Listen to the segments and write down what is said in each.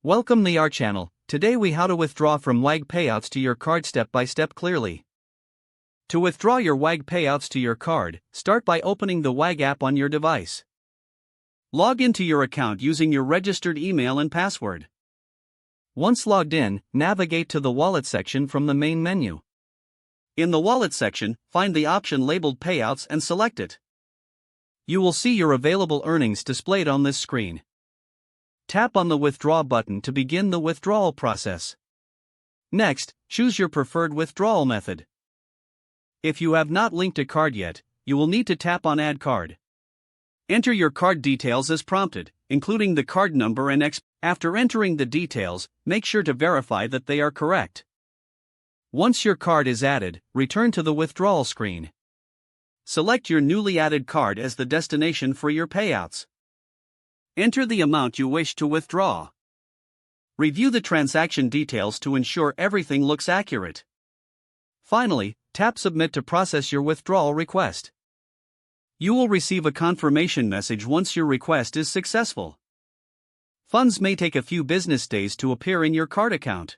Welcome to our channel. Today we how to withdraw from WAG Payouts to your card step by step clearly. To withdraw your WAG Payouts to your card, start by opening the WAG app on your device. Log into your account using your registered email and password. Once logged in, navigate to the Wallet section from the main menu. In the Wallet section, find the option labeled Payouts and select it. You will see your available earnings displayed on this screen. Tap on the Withdraw button to begin the withdrawal process. Next, choose your preferred withdrawal method. If you have not linked a card yet, you will need to tap on Add Card. Enter your card details as prompted, including the card number and After entering the details, make sure to verify that they are correct. Once your card is added, return to the withdrawal screen. Select your newly added card as the destination for your payouts. Enter the amount you wish to withdraw. Review the transaction details to ensure everything looks accurate. Finally, tap Submit to process your withdrawal request. You will receive a confirmation message once your request is successful. Funds may take a few business days to appear in your card account.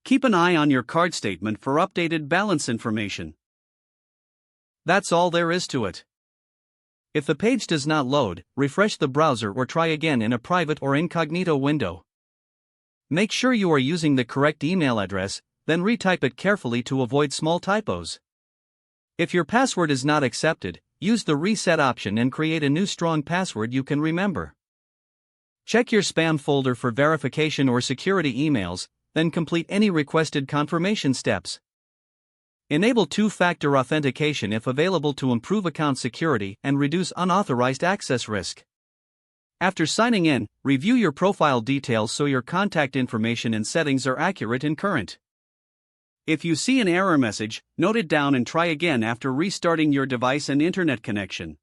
Keep an eye on your card statement for updated balance information. That's all there is to it. If the page does not load, refresh the browser or try again in a private or incognito window. Make sure you are using the correct email address, then retype it carefully to avoid small typos. If your password is not accepted, use the reset option and create a new strong password you can remember. Check your spam folder for verification or security emails, then complete any requested confirmation steps. Enable two-factor authentication if available to improve account security and reduce unauthorized access risk. After signing in, review your profile details so your contact information and settings are accurate and current. If you see an error message, note it down and try again after restarting your device and internet connection.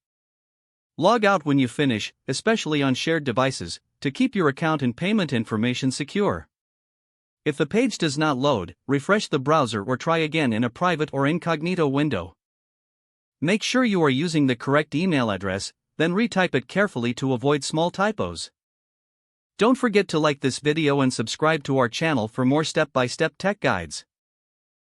Log out when you finish, especially on shared devices, to keep your account and payment information secure. If the page does not load, refresh the browser or try again in a private or incognito window. Make sure you are using the correct email address, then retype it carefully to avoid small typos. Don't forget to like this video and subscribe to our channel for more step-by-step tech guides.